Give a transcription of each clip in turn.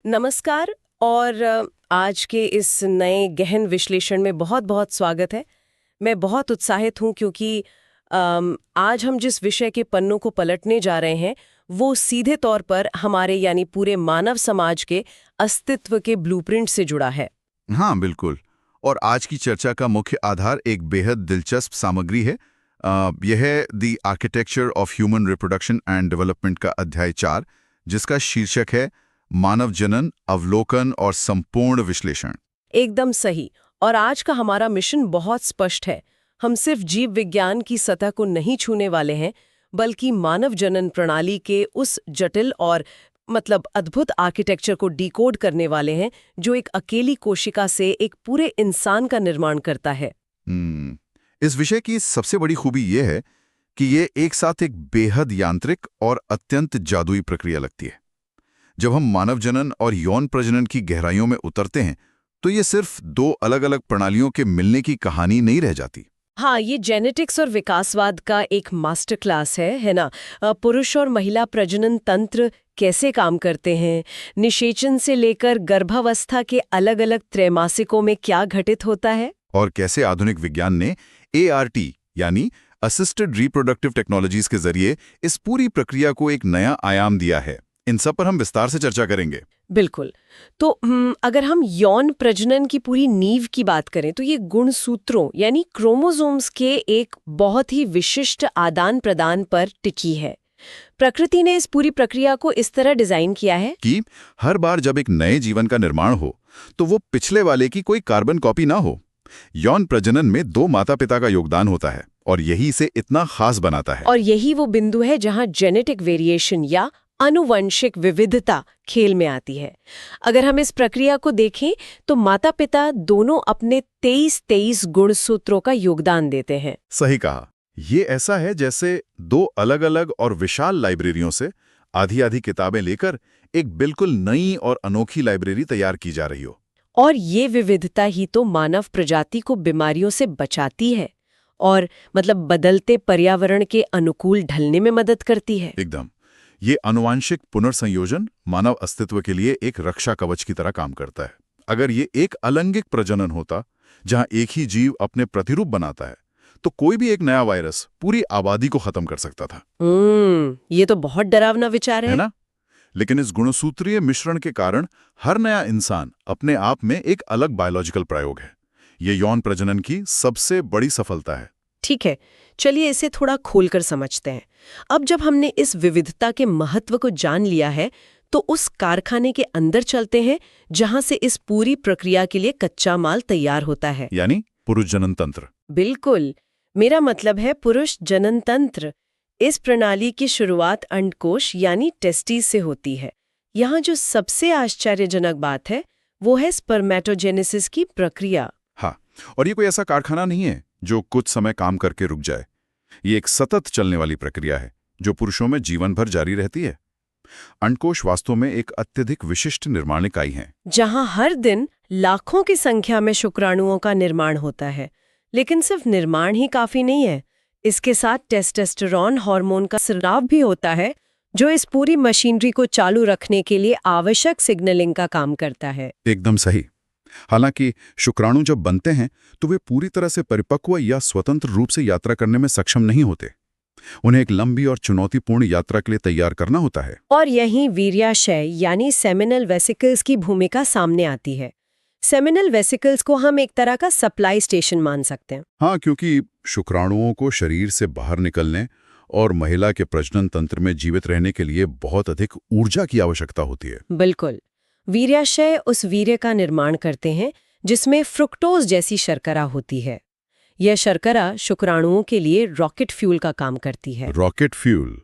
नमस्कार और आज के इस नए गहन विश्लेषण में बहुत बहुत स्वागत है। मैं बहुत उत्साहित हूँ क्योंकि आज हम जिस विषय के पन्नों को पलटने जा रहे हैं वो सीधे तौर पर हमारे यानी पूरे मानव समाज के अस्तित्व के ब्लूप्रिंट से जुड़ा है। हाँ, बिल्कुल। और आज की चर्चा का मुख्य आधार एक बेहद दिलचस्प सामग्री है। यह है the architecture of human reproduction and development का अध्याय 4, जिसका शीर्षक है मानव जनन, अवलोकन और संपूर्ण विश्लेषण। एकदम सही। और आज का हमारा मिशन बहुत स्पष्ट है। हम सिर्फ जीव विज्ञान की सतह को नहीं छूने वाले हैं, बल्कि मानव जनन प्रणाली के उस जटिल और अद्भुत आर्किटेक्चर को डिकोड करने वाले हैं जो एक अकेली कोशिका से एक पूरे इंसान का निर्माण करता है। इस विषय की सबसे बड़ी खूबी यह है कि ये एक साथ एक बेहद यांत्रिक और अत्यंत जादुई प्रक्रिया लगती है। जब हम मानव जनन और यौन प्रजनन की गहराइयों में उतरते हैं तो ये सिर्फ दो अलग अलग प्रणालियों के मिलने की कहानी नहीं रह जाती। हाँ, ये जेनेटिक्स और विकासवाद का एक मास्टर क्लास है ना। पुरुष और महिला प्रजनन तंत्र कैसे काम करते हैं, निषेचन से लेकर गर्भावस्था के अलग अलग त्रैमासिकों में क्या घटित होता है, और कैसे आधुनिक विज्ञान ने ART यानी असिस्टेड रिप्रोडक्टिव टेक्नोलॉजीज के जरिए इस पूरी प्रक्रिया को एक नया आयाम दिया है। इन सब पर हम विस्तार से चर्चा करेंगे। बिल्कुल। तो अगर हम यौन प्रजनन की पूरी नींव की बात करें तो ये गुणसूत्रों यानी क्रोमोसोम्स के एक बहुत ही विशिष्ट आदान प्रदान पर टिकी है। प्रकृति ने इस पूरी प्रक्रिया को इस तरह डिजाइन किया है कि हर बार जब एक नए जीवन का निर्माण हो तो वो पिछले वाले की कोई कार्बन कॉपी ना हो। यौन प्रजनन में दो माता पिता का योगदान होता है और यही इसे इतना खास बनाता है। और यही वो बिंदु है जहां जेनेटिक वेरिएशन या आनुवंशिक विविधता खेल में आती है। अगर हम इस प्रक्रिया को देखें तो माता पिता दोनों अपने 23 गुणसूत्रों का योगदान देते हैं। सही कहा। ये ऐसा है जैसे दो अलग अलग और विशाल लाइब्रेरियों से आधी आधी किताबें लेकर एक बिल्कुल नई और अनोखी लाइब्रेरी तैयार की जा रही हो। और ये विविधता ही तो मानव प्रजाति को बीमारियों से बचाती है और बदलते पर्यावरण के अनुकूल ढलने में मदद करती है। एकदम। ये आनुवांशिक पुनर्संयोजन मानव अस्तित्व के लिए एक रक्षा कवच की तरह काम करता है। अगर ये एक अलैंगिक प्रजनन होता जहां एक ही जीव अपने प्रतिरूप बनाता है तो कोई भी एक नया वायरस पूरी आबादी को खत्म कर सकता था। ये तो बहुत डरावना विचार है ना? लेकिन इस गुणसूत्रीय मिश्रण के कारण हर नया इंसान अपने आप में एक अलग बायोलॉजिकल प्रयोग है। ये यौन प्रजनन की सबसे बड़ी सफलता है। ठीक है, चलिए इसे थोड़ा खोलकर समझते हैं। अब जब हमने इस विविधता के महत्व को जान लिया है तो उस कारखाने के अंदर चलते हैं जहां से इस पूरी प्रक्रिया के लिए कच्चा माल तैयार होता है, यानी पुरुष जनन तंत्र। बिल्कुल, मेरा मतलब है पुरुष जनन तंत्र। इस प्रणाली की शुरुआत अंडकोश यानी टेस्टिस से होती है। यहाँ जो सबसे आश्चर्यजनक बात है वो है स्पर्मेटोजेनेसिस की प्रक्रिया। हाँ, और ये कोई ऐसा कारखाना नहीं है जो कुछ समय काम करके रुक जाए। ये एक सतत चलने वाली प्रक्रिया है जो पुरुषों में जीवन भर जारी रहती है। अंडकोश वास्तव में एक अत्यधिक विशिष्ट निर्माण इकाई है जहां हर दिन लाखों की संख्या में शुक्राणुओं का निर्माण होता है। लेकिन सिर्फ निर्माण ही काफी नहीं है, इसके साथ टेस्टोस्टेरोन हार्मोन का स्राव भी होता है जो इस पूरी मशीनरी को चालू रखने के लिए आवश्यक सिग्नलिंग का काम करता है। एकदम सही। हालांकि शुक्राणु जब बनते हैं तो वे पूरी तरह से परिपक्व या स्वतंत्र रूप से यात्रा करने में सक्षम नहीं होते। उन्हें एक लंबी और चुनौतीपूर्ण यात्रा के लिए तैयार करना होता है। और यहीं वीर्याशय यानी सेमिनल वेसिकल्स की भूमिका सामने आती है। सेमिनल वेसिकल्स को हम एक तरह का सप्लाई स्टेशन मान सकते हैं। हाँ, क्योंकि शुक्राणुओं को शरीर से बाहर निकलने और महिला के प्रजनन तंत्र में जीवित रहने के लिए बहुत अधिक ऊर्जा की आवश्यकता होती है। बिल्कुल। वीर्याशय उस वीर्य का निर्माण करते हैं जिसमें फ्रुक्टोज जैसी शर्करा होती है। यह शर्करा शुक्राणुओं के लिए रॉकेट फ्यूल का काम करती है। रॉकेट फ्यूल,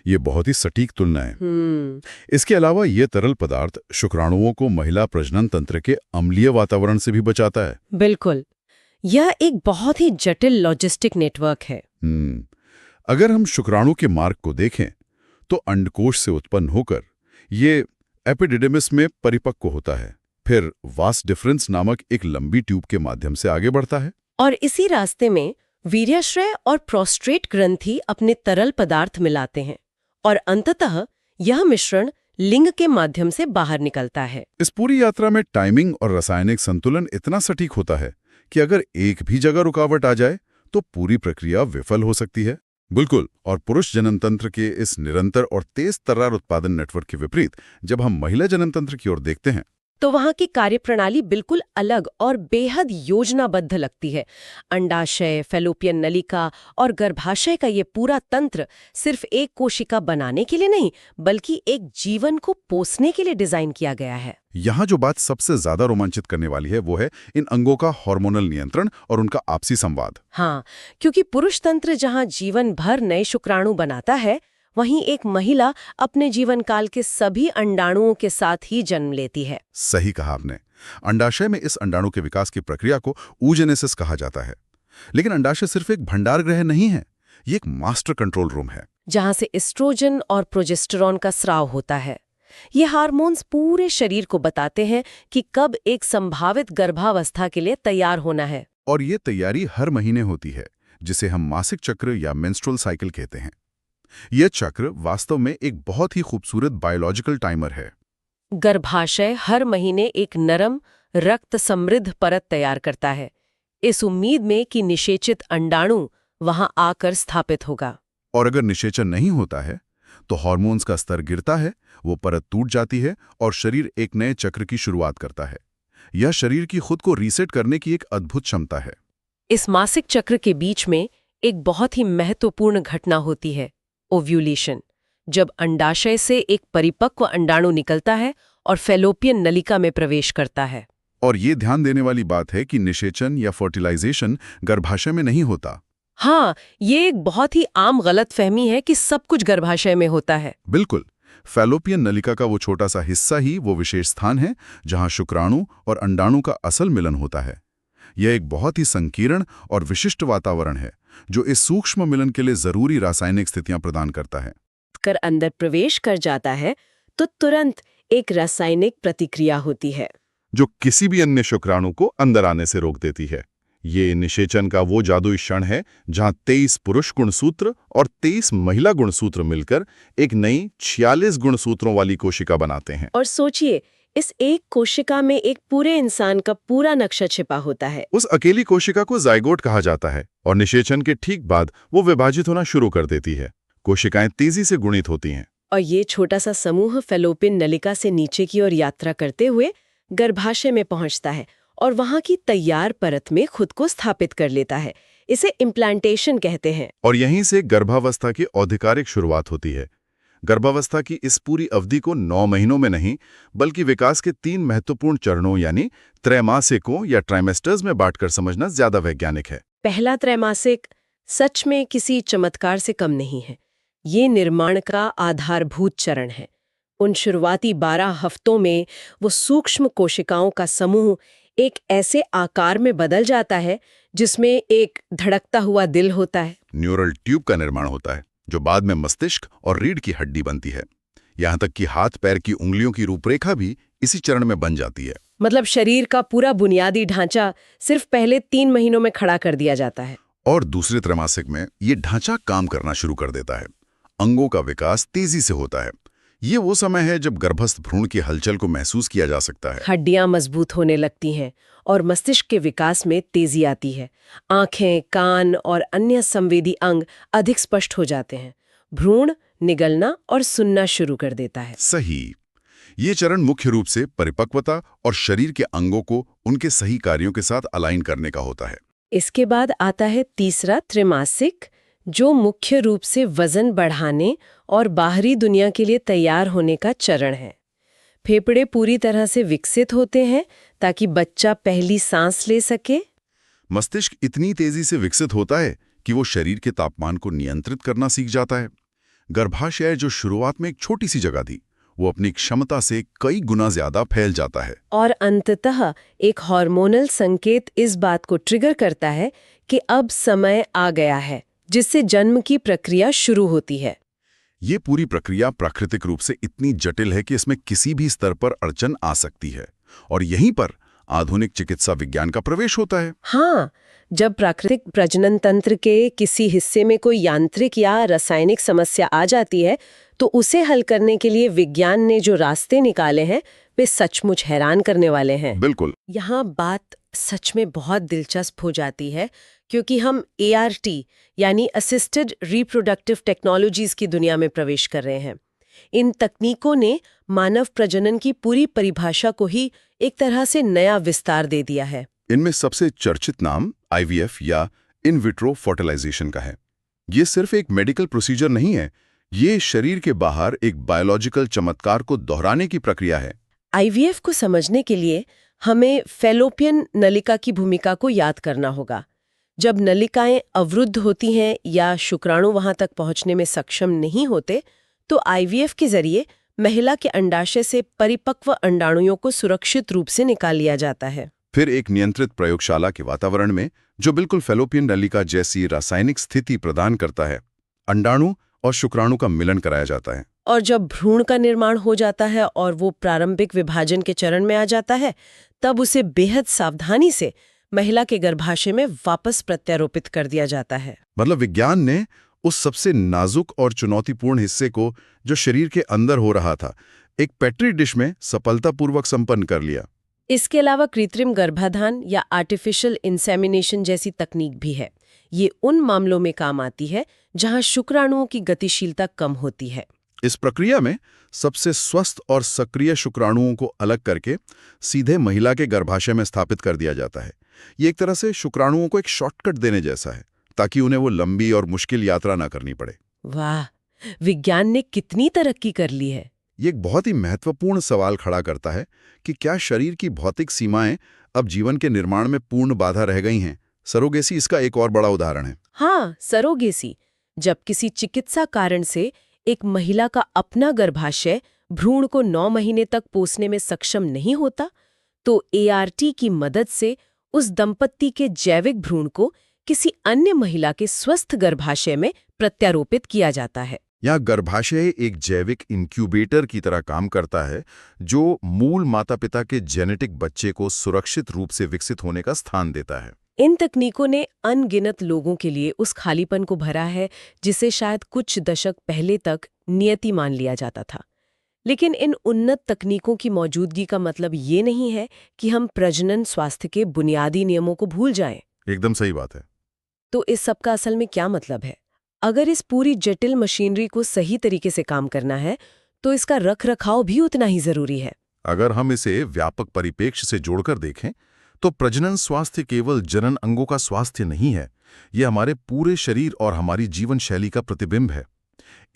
ये बहुत ही सटीक तुलना है। इसके अलावा ये तरल पदार्थ शुक्राणुओं को महिला प्रजनन तंत्र के अम्लीय वातावरण से भी बचाता है। बिल्कुल, यह एक बहुत ही जटिल लॉजिस्टिक नेटवर्क है। अगर हम शुक्राणु के मार्ग को देखें तो अंडकोश से उत्पन्न होकर ये एपिडिडमिस में परिपक्व होता है, फिर वास डिफरेंस नामक एक लंबी ट्यूब के माध्यम से आगे बढ़ता है और इसी रास्ते में वीर्याश्रय और प्रोस्ट्रेट ग्रंथि अपने तरल पदार्थ मिलाते हैं और अंततः यह मिश्रण लिंग के माध्यम से बाहर निकलता है। इस पूरी यात्रा में टाइमिंग और रासायनिक संतुलन इतना सटीक होता है कि अगर एक भी जगह रुकावट आ जाए तो पूरी प्रक्रिया विफल हो सकती है। बिल्कुल। और पुरुष जननतंत्र के इस निरंतर और तेज तर्रार उत्पादन नेटवर्क के विपरीत जब हम महिला जननतंत्र की ओर देखते हैं तो वहाँ की कार्यप्रणाली बिल्कुल अलग और बेहद योजनाबद्ध लगती है। अंडाशय, फैलोपियन नलिका और गर्भाशय का ये पूरा तंत्र सिर्फ एक कोशिका बनाने के लिए नहीं, बल्कि एक जीवन को पोसने के लिए डिजाइन किया गया है। यहाँ जो बात सबसे ज्यादा रोमांचित करने वाली है वो है इन अंगों का हार्मोनल नियंत्रण और उनका आपसी संवाद। हाँ, क्योंकि पुरुष तंत्र जहाँ जीवन भर नए शुक्राणु बनाता है, वहीं एक महिला अपने जीवन काल के सभी अंडाणुओं के साथ ही जन्म लेती है। सही कहा आपने। अंडाशय में इस अंडाणु के विकास की प्रक्रिया को oogenesis कहा जाता है। लेकिन अंडाशय सिर्फ एक भंडार गृह नहीं है, ये एक मास्टर कंट्रोल रूम है जहाँ से एस्ट्रोजन और प्रोजेस्टेरॉन का स्राव होता है। ये हार्मोन्स पूरे शरीर को बताते हैं कि कब एक संभावित गर्भावस्था के लिए तैयार होना है। और ये तैयारी हर महीने होती है, जिसे हम मासिक चक्र या मेंस्ट्रुअल साइकिल कहते हैं। यह चक्र वास्तव में एक बहुत ही खूबसूरत बायोलॉजिकल टाइमर है। गर्भाशय हर महीने एक नरम, रक्त समृद्ध परत तैयार करता है, इस उम्मीद में कि निषेचित अंडाणु वहां आकर स्थापित होगा। और अगर निषेचन नहीं होता है तो हार्मोन्स का स्तर गिरता है, वो परत टूट जाती है और शरीर एक नए चक्र की शुरुआत करता है। यह शरीर की खुद को रीसेट करने की एक अद्भुत क्षमता है। इस मासिक चक्र के बीच में एक बहुत ही महत्वपूर्ण घटना होती है, ओव्यूलेशन, जब अंडाशय से एक परिपक्व अंडाणु निकलता है और फैलोपियन नलिका में प्रवेश करता है। और ये ध्यान देने वाली बात है कि निषेचन या फर्टिलाइजेशन गर्भाशय में नहीं होता। हाँ, ये एक बहुत ही आम गलतफहमी है कि सब कुछ गर्भाशय में होता है। बिल्कुल। फैलोपियन नलिका का वो छोटा सा हिस्सा ही वो विशेष स्थान है जहां शुक्राणु और अंडाणु का असल मिलन होता है। यह एक बहुत ही संकीर्ण और विशिष्ट वातावरण है जो इस सूक्ष्म मिलन के लिए जरूरी रासायनिक स्थितियां प्रदान करता है। कर अंदर प्रवेश कर जाता है तो तुरंत एक रासायनिक प्रतिक्रिया होती है जो किसी भी अन्य शुक्राणु को अंदर आने से रोक देती है। ये निषेचन का वो जादुई क्षण है जहां 23 पुरुष गुणसूत्र और 23 महिला गुणसूत्र मिलकर एक नई 46 गुणसूत्रों वाली कोशिका बनाते हैं। और सोचिए, इस एक कोशिका में एक पूरे इंसान का पूरा नक्शा छिपा होता है। उस अकेली कोशिका को जाइगोट कहा जाता है और निषेचन के ठीक बाद वो विभाजित होना शुरू कर देती है। कोशिकाएं तेजी से गुणित होती हैं और ये छोटा सा समूह फैलोपियन नलिका से नीचे की ओर यात्रा करते हुए गर्भाशय में पहुंचता है और वहां की तैयार परत में खुद को स्थापित कर लेता है। इसे इम्प्लांटेशन कहते हैं। और यहीं से गर्भावस्था की औधिकारिक शुरुआत होती है। गर्भावस्था की इस पूरी अवधि को 9 महीनों में नहीं, बल्कि विकास के 3 महत्वपूर्ण चरणों यानी त्रैमासिकों या ट्राइमेस्टर्स में बांटकर समझना ज्यादा वैज्ञानिक है। पहला त्रैमासिक सच में किसी चमत्कार से कम नहीं है। ये निर्माण का आधारभूत चरण है। उन शुरुआती 12 हफ्तों में वो सूक्ष्म कोशिकाओं का समूह एक ऐसे आकार में बदल जाता है जिसमें एक धड़कता हुआ दिल होता है। न्यूरल ट्यूब का निर्माण होता है जो बाद में मस्तिष्क और रीढ़ की हड्डी बनती है। यहाँ तक कि हाथ पैर की उंगलियों की रूपरेखा भी इसी चरण में बन जाती है। मतलब शरीर का पूरा बुनियादी ढांचा सिर्फ पहले 3 महीनों में खड़ा कर दिया जाता है। और दूसरे त्रैमासिक में ये ढांचा काम करना शुरू कर देता है। अंगों का विकास तेजी से होता है। ये वो समय है जब गर्भस्थ भ्रूण की हलचल को महसूस किया जा सकता है। हड्डियां मजबूत होने लगती हैं और मस्तिष्क के विकास में तेजी आती है। आंखें, कान और अन्य संवेदी अंग अधिक स्पष्ट हो जाते हैं। भ्रूण निगलना और सुनना शुरू कर देता है। सही। ये चरण मुख्य रूप से परिपक्वता और शरीर के अंगों को उनके सही कार्यों के साथ अलाइन करने का होता है। इसके बाद आता है तीसरा त्रैमासिक, जो मुख्य रूप से वजन बढ़ाने और बाहरी दुनिया के लिए तैयार होने का चरण है। फेफड़े पूरी तरह से विकसित होते हैं ताकि बच्चा पहली सांस ले सके। मस्तिष्क इतनी तेजी से विकसित होता है कि वो शरीर के तापमान को नियंत्रित करना सीख जाता है। गर्भाशय जो शुरुआत में एक छोटी सी जगह थी, वो अपनी क्षमता से कई गुना ज्यादा फैल जाता है। और अंततः एक हार्मोनल संकेत इस बात को ट्रिगर करता है कि अब समय आ गया है, जिससे जन्म की प्रक्रिया शुरू होती है। ये पूरी प्रक्रिया प्राकृतिक रूप से इतनी जटिल है कि इसमें किसी भी स्तर पर अड़चन आ सकती है। और यहीं पर आधुनिक चिकित्सा विज्ञान का प्रवेश होता है। हाँ, जब प्राकृतिक प्रजनन तंत्र के किसी हिस्से में कोई यांत्रिक या रासायनिक समस्या आ जाती है, तो उसे हल करने के लिए विज्ञान ने जो रास्ते निकाले हैं वे सचमुच हैरान करने वाले हैं। बिल्कुल। यहाँ बात सच में बहुत दिलचस्प हो जाती है, क्योंकि हम ART यानी असिस्टेड रिप्रोडक्टिव टेक्नोलॉजीज की दुनिया में प्रवेश कर रहे हैं। इन तकनीकों ने मानव प्रजनन की पूरी परिभाषा को ही एक तरह से नया विस्तार दे दिया है। इनमें सबसे चर्चित नाम IVF या इन विट्रो फर्टिलाइजेशन का है। ये सिर्फ एक मेडिकल प्रोसीजर नहीं है, ये शरीर के बाहर एक बायोलॉजिकल चमत्कार को दोहराने की प्रक्रिया है। IVF को समझने के लिए हमें फैलोपियन नलिका की भूमिका को याद करना होगा। जब नलिकाएं अवरुद्ध होती हैं या शुक्राणु वहां तक पहुंचने में सक्षम नहीं होते, तो IVF के जरिए महिला के अंडाशय से परिपक्व अंडाणुओं को सुरक्षित रूप से निकाल लिया जाता है। फिर एक नियंत्रित प्रयोगशाला के वातावरण में, जो बिल्कुल फैलोपियन नलिका जैसी रासायनिक स्थिति प्रदान करता है, अंडाणु और शुक्राणु का मिलन कराया जाता है। और जब भ्रूण का निर्माण हो जाता है और वो प्रारंभिक विभाजन के चरण में आ जाता है, तब उसे बेहद सावधानी से महिला के गर्भाशय में वापस प्रत्यारोपित कर दिया जाता है। मतलब विज्ञान ने उस सबसे नाजुक और चुनौतीपूर्ण हिस्से को, जो शरीर के अंदर हो रहा था, एक पेट्री डिश में सफलतापूर्वक संपन्न कर लिया। इसके अलावा कृत्रिम गर्भाधान या आर्टिफिशियल इंसेमिनेशन जैसी तकनीक भी है। ये उन मामलों में काम आती है जहां शुक्राणुओं की गतिशीलता कम होती है। इस प्रक्रिया में सबसे स्वस्थ और सक्रिय शुक्राणुओं को अलग करके सीधे महिला के गर्भाशय में स्थापित कर दिया जाता है। ये एक तरह से शुक्राणुओं को एक शॉर्टकट देने जैसा है, ताकि उन्हें वो लंबी और मुश्किल यात्रा ना करनी पड़े। वाह, विज्ञान ने कितनी तरक्की कर ली है। ये एक बहुत ही महत्वपूर्ण सवाल खड़ा करता है कि क्या शरीर की भौतिक सीमाएं अब जीवन के निर्माण में पूर्ण बाधा रह गई हैं? सरोगेसी इसका एक और बड़ा उदाहरण है। हाँ, सरोगेसी। जब किसी चिकित्सा कारण से एक महिला का अपना गर्भाशय भ्रूण को 9 महीने तक पोसने में सक्षम नहीं होता, तो ART की मदद से उस दंपत्ति के जैविक भ्रूण को किसी अन्य महिला के स्वस्थ गर्भाशय में प्रत्यारोपित किया जाता है। यहाँ गर्भाशय एक जैविक इंक्यूबेटर की तरह काम करता है, जो मूल माता-पिता के जेनेटिक बच्चे को सुरक्षित रूप से विकसित होने का स्थान देता है। इन तकनीकों ने अनगिनत लोगों के लिए उस खालीपन को भरा है जिसे शायद कुछ दशक पहले तक नियति मान लिया जाता था। लेकिन इन उन्नत तकनीकों की मौजूदगी का मतलब ये नहीं है कि हम प्रजनन स्वास्थ्य के बुनियादी नियमों को भूल जाएं। एकदम सही बात है। तो इस सब का असल में क्या मतलब है? अगर इस पूरी जटिल मशीनरी को सही तरीके से काम करना है, तो इसका रखरखाव भी उतना ही जरूरी है। अगर हम इसे व्यापक परिप्रेक्ष्य से जोड़कर देखें, तो प्रजनन स्वास्थ्य केवल जनन अंगों का स्वास्थ्य नहीं है, ये हमारे पूरे शरीर और हमारी जीवन शैली का प्रतिबिंब है।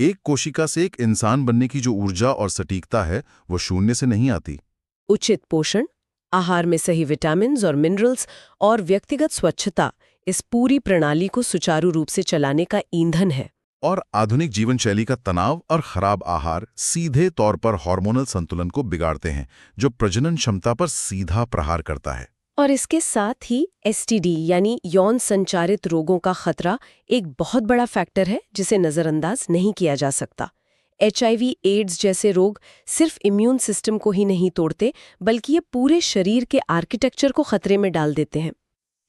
एक कोशिका से एक इंसान बनने की जो ऊर्जा और सटीकता है, वो शून्य से नहीं आती। उचित पोषण, आहार में सही विटामिन्स और मिनरल्स और व्यक्तिगत स्वच्छता इस पूरी प्रणाली को सुचारू रूप से चलाने का ईंधन है। और आधुनिक जीवन शैली का तनाव और खराब आहार सीधे तौर पर हार्मोनल संतुलन को बिगाड़ते हैं, जो प्रजनन क्षमता पर सीधा प्रहार करता है। और इसके साथ ही STD यानी यौन संचारित रोगों का खतरा एक बहुत बड़ा फैक्टर है जिसे नज़रअंदाज नहीं किया जा सकता। HIV, एड्स जैसे रोग सिर्फ इम्यून सिस्टम को ही नहीं तोड़ते, बल्कि ये पूरे शरीर के आर्किटेक्चर को खतरे में डाल देते हैं।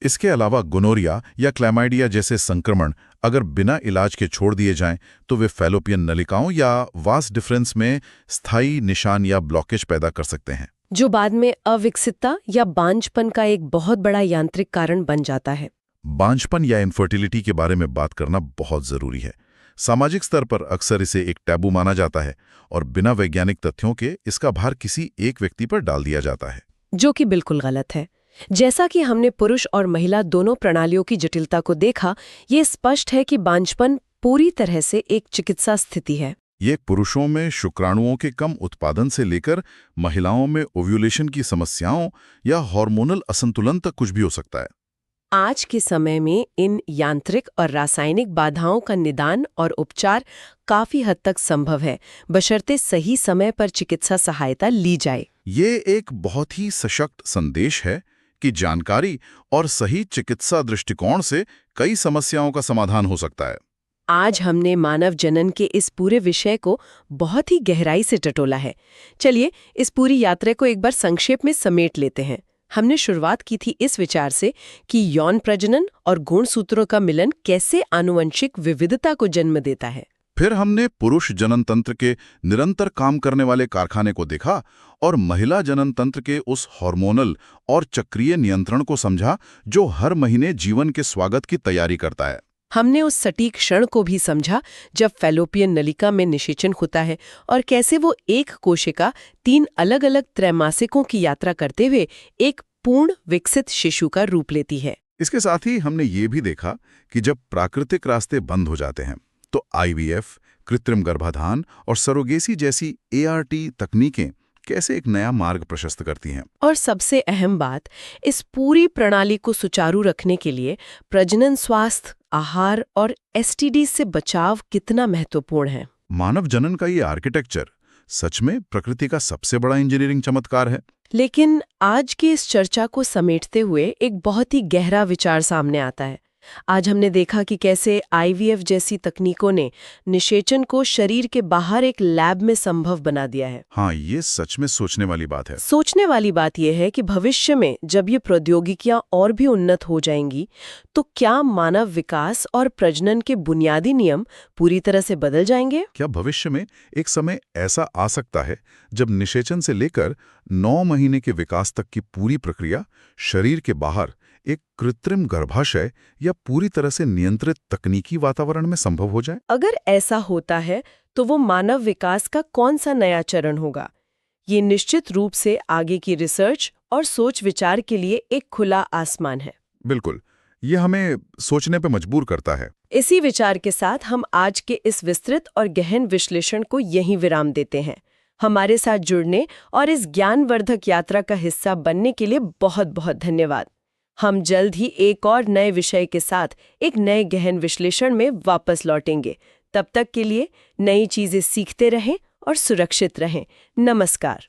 इसके अलावा गोनोरिया या क्लैमाइडिया जैसे संक्रमण अगर बिना इलाज के छोड़ दिए जाएं, तो वे फैलोपियन नलिकाओं या वास डिफरेंस में स्थायी निशान या ब्लॉकेज पैदा कर सकते हैं, जो बाद में अविकसितता या बांझपन का एक बहुत बड़ा यांत्रिक कारण बन जाता है। बांझपन या इनफर्टिलिटी के बारे में बात करना बहुत जरूरी है। सामाजिक स्तर पर अक्सर इसे एक टैबू माना जाता है और बिना वैज्ञानिक तथ्यों के इसका भार किसी एक व्यक्ति पर डाल दिया जाता है, जो कि बिल्कुल गलत है। जैसा कि हमने पुरुष और महिला दोनों प्रणालियों की जटिलता को देखा, ये स्पष्ट है कि बांझपन पूरी तरह से एक चिकित्सा स्थिति है। ये पुरुषों में शुक्राणुओं के कम उत्पादन से लेकर महिलाओं में ओव्यूलेशन की समस्याओं या हार्मोनल असंतुलन तक कुछ भी हो सकता है। आज के समय में इन यांत्रिक और रासायनिक बाधाओं का निदान और उपचार काफी हद तक संभव है, बशर्ते सही समय पर चिकित्सा सहायता ली जाए। ये एक बहुत ही सशक्त संदेश है कि जानकारी और सही चिकित्सा दृष्टिकोण से कई समस्याओं का समाधान हो सकता है। आज हमने मानव जनन के इस पूरे विषय को बहुत ही गहराई से टटोला है। चलिए इस पूरी यात्रा को एक बार संक्षेप में समेट लेते हैं। हमने शुरुआत की थी इस विचार से कि यौन प्रजनन और गुणसूत्रों का मिलन कैसे आनुवंशिक विविधता को जन्म देता है। फिर हमने पुरुष जनन तंत्र के निरंतर काम करने वाले कारखाने को देखा और महिला जनन तंत्र के उस हार्मोनल और चक्रीय नियंत्रण को समझा जो हर महीने जीवन के स्वागत की तैयारी करता है। हमने उस सटीक क्षण को भी समझा जब फैलोपियन नलिका में निषेचन होता है और कैसे वो एक कोशिका 3 अलग-अलग त्रैमासिकों की यात्रा करते हुए एक पूर्ण विकसित शिशु का रूप लेती है। इसके साथ ही हमने ये भी देखा कि जब प्राकृतिक रास्ते बंद हो जाते हैं तो IVF, कृत्रिम गर्भाधान और सरोगेसी जैसी ART तकनीकें कैसे एक नया मार्ग प्रशस्त करती हैं। और सबसे अहम बात, इस पूरी प्रणाली को सुचारू रखने के लिए प्रजनन स्वास्थ्य, आहार और STD से बचाव कितना महत्वपूर्ण है। मानव जनन का ये आर्किटेक्चर सच में प्रकृति का सबसे बड़ा इंजीनियरिंग चमत्कार है। लेकिन आज की इस चर्चा को समेटते हुए एक बहुत ही गहरा विचार सामने आता है। आज हमने देखा कि कैसे IVF जैसी तकनीकों ने निषेचन को शरीर के बाहर एक लैब में संभव बना दिया है। हाँ, ये सच में सोचने वाली बात है। सोचने वाली बात यह है कि भविष्य में जब ये प्रौद्योगिकियां और भी उन्नत हो जाएंगी, तो क्या मानव विकास और प्रजनन के बुनियादी नियम पूरी तरह से बदल जाएंगे? क्या भविष्य में एक समय ऐसा आ सकता है जब निषेचन से लेकर 9 महीने के विकास तक की पूरी प्रक्रिया शरीर के बाहर एक कृत्रिम गर्भाशय या पूरी तरह से नियंत्रित तकनीकी वातावरण में संभव हो जाए? अगर ऐसा होता है तो वो मानव विकास का कौन सा नया चरण होगा? ये निश्चित रूप से आगे की रिसर्च और सोच विचार के लिए एक खुला आसमान है। बिल्कुल, ये हमें सोचने पे मजबूर करता है। इसी विचार के साथ हम आज के इस विस्तृत और गहन विश्लेषण को यहीं विराम देते हैं। हमारे साथ जुड़ने और इस ज्ञानवर्धक यात्रा का हिस्सा बनने के लिए बहुत बहुत धन्यवाद। हम जल्द ही एक और नए विषय के साथ एक नए गहन विश्लेषण में वापस लौटेंगे। तब तक के लिए नई चीजें सीखते रहें और सुरक्षित रहें। नमस्कार।